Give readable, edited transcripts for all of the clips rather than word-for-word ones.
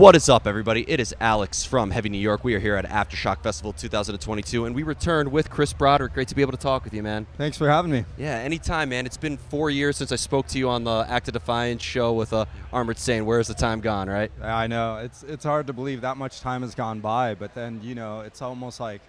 What is up, everybody? It is Alex from Heavy New York. We are here at Aftershock Festival 2022, and we returned with Chris Broderick. Great to be able to talk with you, man. Thanks for having me. Yeah, anytime, man. It's been 4 years since I spoke to you on the Act of Defiance show with Armored Saint. Where's the time gone, right? I know. It's hard to believe that much time has gone by, but then, it's almost like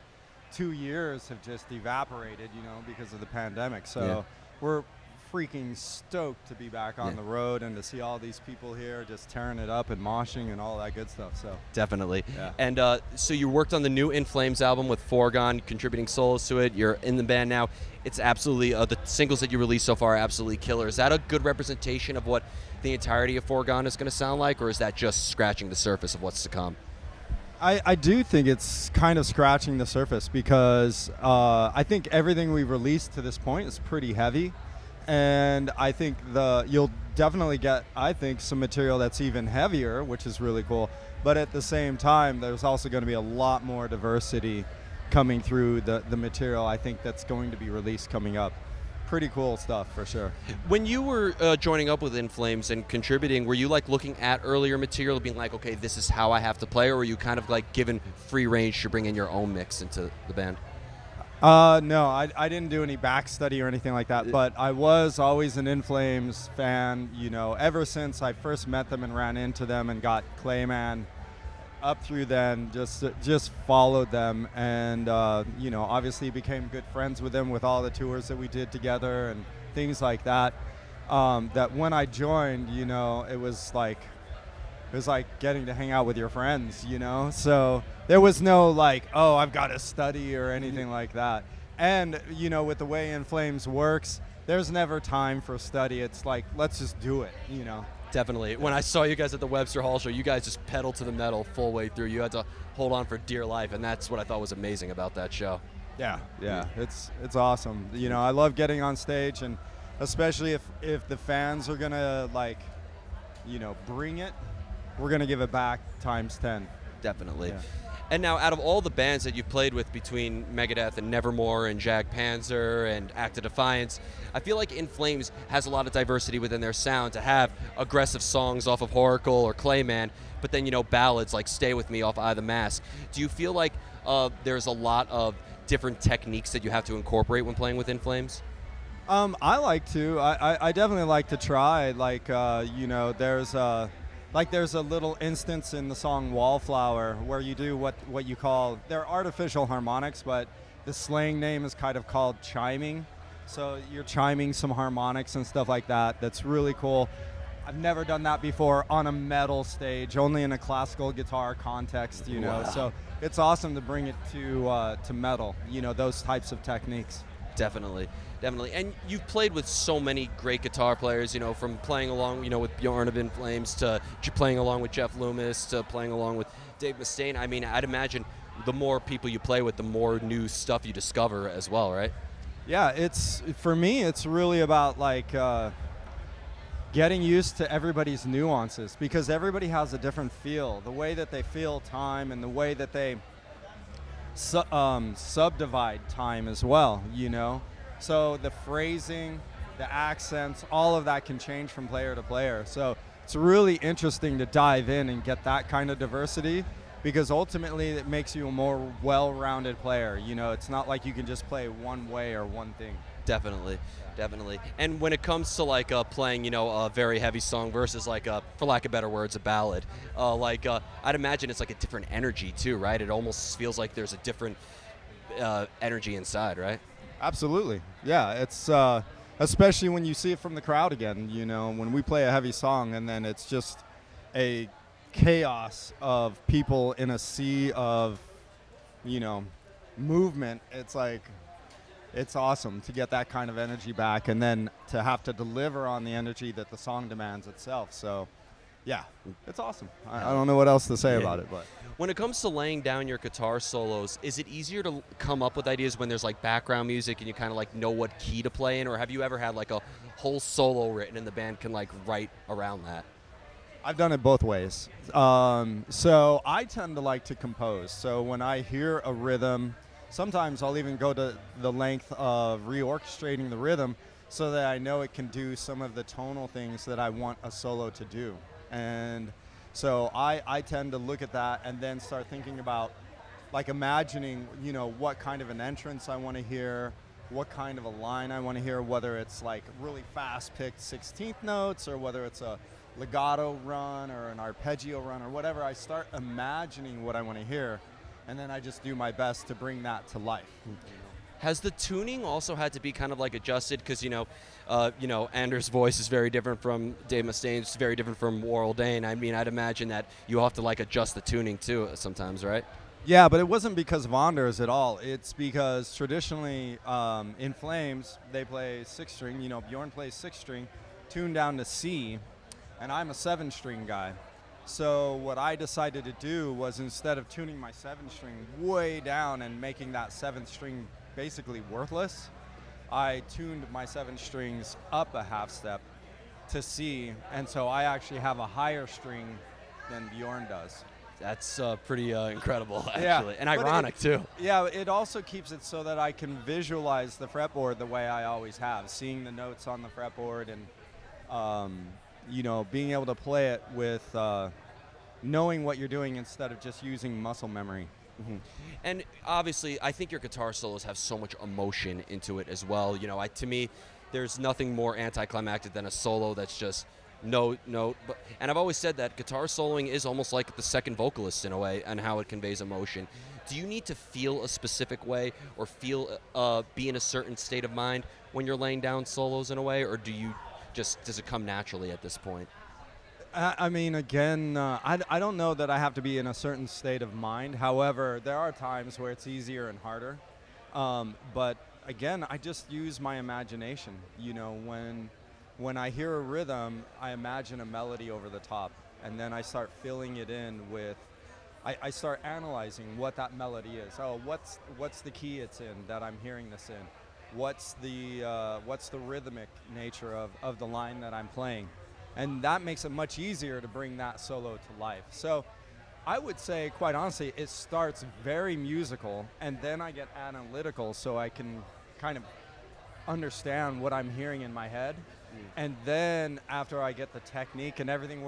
2 years have just evaporated, because of the pandemic. So we're freaking stoked to be back on the road and to see all these people here just tearing it up and moshing and all that good stuff. So definitely. Yeah. And so you worked on the new In Flames album with Foregone, contributing solos to it. You're in the band now. It's absolutely the singles that you released so far are absolutely killer. Is that a good representation of what the entirety of Foregone is going to sound like, or is that just scratching the surface of what's to come? I do think it's kind of scratching the surface because I think everything we've released to this point is pretty heavy. And I think you'll definitely get, some material that's even heavier, which is really cool. But at the same time, there's also going to be a lot more diversity coming through the material, I think, that's going to be released coming up. Pretty cool stuff, for sure. When you were joining up with In Flames and contributing, were you looking at earlier material, being like, okay, this is how I have to play, or were you kind of given free range to bring in your own mix into the band? No, I didn't do any back study or anything like that, but I was always an In Flames fan, ever since I first met them and ran into them and got Clayman. Up through then, just followed them and, obviously became good friends with them with all the tours that we did together and things like that. That when I joined, it was like getting to hang out with your friends, So there was no oh, I've got to study or anything like that. And, with the way In Flames works, there's never time for study. It's let's just do it, Definitely. When I saw you guys at the Webster Hall show, you guys just pedaled to the metal full way through. You had to hold on for dear life, and that's what I thought was amazing about that show. Yeah, it's awesome. I love getting on stage, and especially if the fans are gonna bring it, we're gonna give it back times 10. Definitely. Yeah. And now, out of all the bands that you've played with between Megadeth and Nevermore and Jag Panzer and Act of Defiance, I feel like In Flames has a lot of diversity within their sound to have aggressive songs off of Horacle or Clayman, but then, ballads like Stay With Me off Eye the Mask. Do you feel like there's a lot of different techniques that you have to incorporate when playing with In Flames? I like to. I definitely like to try. There's a little instance in the song Wallflower where you do what you call, they're artificial harmonics, but the slang name is kind of called chiming. So you're chiming some harmonics and stuff like that. That's really cool. I've never done that before on a metal stage, only in a classical guitar context, Wow. So it's awesome to bring it to metal, those types of techniques. Definitely. And you've played with so many great guitar players, from playing along, with Bjorn of In Flames to playing along with Jeff Loomis to playing along with Dave Mustaine. I mean, I'd imagine the more people you play with, the more new stuff you discover as well, right? Yeah, for me, it's really about getting used to everybody's nuances because everybody has a different feel. The way that they feel time and the way that they subdivide time as well, So the phrasing, the accents, all of that can change from player to player. So it's really interesting to dive in and get that kind of diversity because ultimately it makes you a more well-rounded player. It's not like you can just play one way or one thing. Definitely. And when it comes to playing, a very heavy song versus for lack of better words, a ballad, I'd imagine it's a different energy too, right? It almost feels like there's a different energy inside, right? Absolutely. Yeah, it's especially when you see it from the crowd again, when we play a heavy song and then it's just a chaos of people in a sea of, movement. It's awesome to get that kind of energy back and then to have to deliver on the energy that the song demands itself. So, yeah, it's awesome. I don't know what else to say about it, but when it comes to laying down your guitar solos, is it easier to come up with ideas when there's background music and you kind of know what key to play in, or have you ever had a whole solo written and the band can write around that? I've done it both ways. So I tend to like to compose. So when I hear a rhythm, sometimes I'll even go to the length of reorchestrating the rhythm so that I know it can do some of the tonal things that I want a solo to do. And So I tend to look at that and then start thinking about, like, imagining, what kind of an entrance I want to hear, what kind of a line I want to hear, whether it's like really fast picked 16th notes or whether it's a legato run or an arpeggio run or whatever. I start imagining what I want to hear, and then I just do my best to bring that to life. Has the tuning also had to be kind of like adjusted? Because Anders' voice is very different from Dave Mustaine's, it's very different from Warrell Dane. I mean, I'd imagine that you have to like adjust the tuning too sometimes, right? Yeah, but it wasn't because of Anders at all. It's because traditionally in Flames they play 6-string. Bjorn plays 6-string, tuned down to C, and I'm a 7-string guy. So what I decided to do was, instead of tuning my 7-string way down and making that 7th string basically worthless, I tuned my 7 strings up a half step to C, and so I actually have a higher string than Bjorn does. That's pretty incredible, actually, Yeah, and ironic too. Yeah, it also keeps it so that I can visualize the fretboard the way I always have, seeing the notes on the fretboard and being able to play it with knowing what you're doing instead of just using muscle memory. Mm-hmm. And obviously, I think your guitar solos have so much emotion into it as well. To me, there's nothing more anticlimactic than a solo that's just note. And I've always said that guitar soloing is almost like the second vocalist in a way, and how it conveys emotion. Do you need to feel a specific way or be in a certain state of mind when you're laying down solos in a way, or does it come naturally at this point? I mean, again, I don't know that I have to be in a certain state of mind. However, there are times where it's easier and harder. But again, I just use my imagination. When I hear a rhythm, I imagine a melody over the top, and then I start filling it in with. I start analyzing what that melody is. Oh, what's the key it's in that I'm hearing this in? What's the rhythmic nature of the line that I'm playing? And that makes it much easier to bring that solo to life. So I would say, quite honestly, it starts very musical, and then I get analytical so I can kind of understand what I'm hearing in my head. And then after I get the technique and everything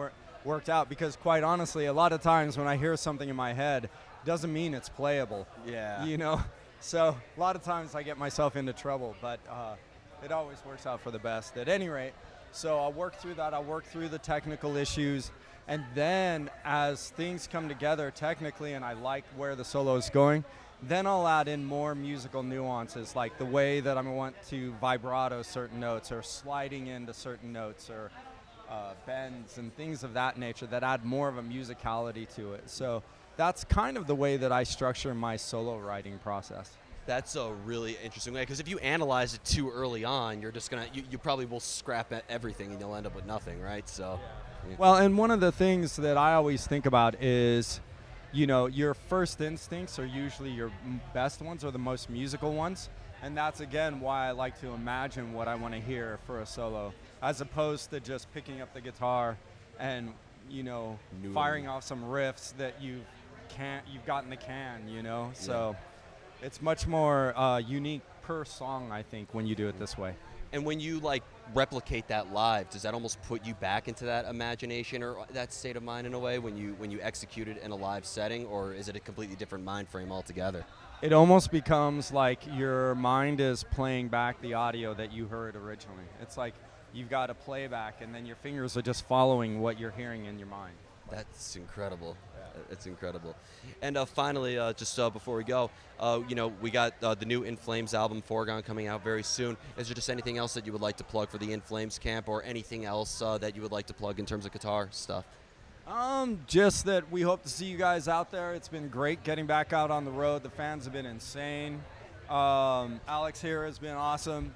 worked out, because quite honestly, a lot of times when I hear something in my head, doesn't mean it's playable. Yeah. So a lot of times I get myself into trouble, but it always works out for the best at any rate. So I'll work through that. I'll work through the technical issues. And then as things come together technically and I like where the solo is going, then I'll add in more musical nuances, like the way that I want to vibrato certain notes, or sliding into certain notes, or bends and things of that nature that add more of a musicality to it. So that's kind of the way that I structure my solo writing process. That's a really interesting way, because if you analyze it too early on, you're just you probably will scrap everything and you'll end up with nothing, right? So, yeah. Well, and one of the things that I always think about is, your first instincts are usually your best ones, or the most musical ones, and that's again why I like to imagine what I want to hear for a solo, as opposed to just picking up the guitar and firing off some riffs that you've got in the can, So. It's much more unique per song, I think, when you do it this way. And when you replicate that live, does that almost put you back into that imagination or that state of mind in a way when you execute it in a live setting, or is it a completely different mind frame altogether? It almost becomes like your mind is playing back the audio that you heard originally. It's like you've got a playback, and then your fingers are just following what you're hearing in your mind. That's incredible. It's incredible. And finally, just before we go, we got the new In Flames album, Foregone, coming out very soon. Is there just anything else that you would like to plug for the In Flames camp, or anything else that you would like to plug in terms of guitar stuff? Just that we hope to see you guys out there. It's been great getting back out on the road. The fans have been insane. Alex here has been awesome,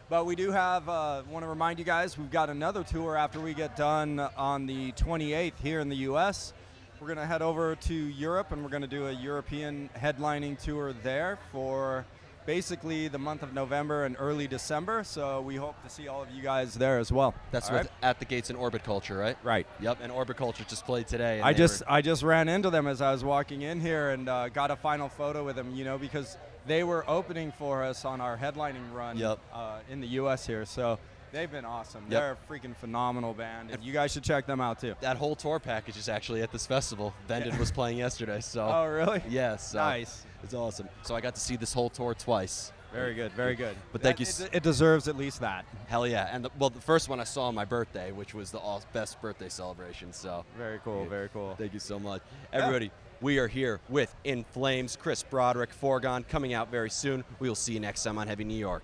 But we do want to remind you guys, we've got another tour after we get done on the 28th here in the U.S. We're going to head over to Europe, and we're going to do a European headlining tour there for basically the month of November and early December. So we hope to see all of you guys there as well. That's with At the Gates and Orbit Culture, right? Right. Yep, and Orbit Culture just played today. I just ran into them as I was walking in here and got a final photo with them, because they were opening for us on our headlining run in the U.S. here. So They've been awesome. Yep. They're a freaking phenomenal band, and you guys should check them out too. That whole tour package is actually at this festival. Vended was playing yesterday, so. Oh, really? Yes. So Nice. It's awesome. So I got to see this whole tour twice. Very good, very good. But thank you. It deserves at least that. Hell yeah. And the first one I saw on my birthday, which was the best birthday celebration. So Very cool, very cool. thank you so much. Everybody, we are here with In Flames, Chris Broderick, Foregone, coming out very soon. We will see you next time on Heavy New York.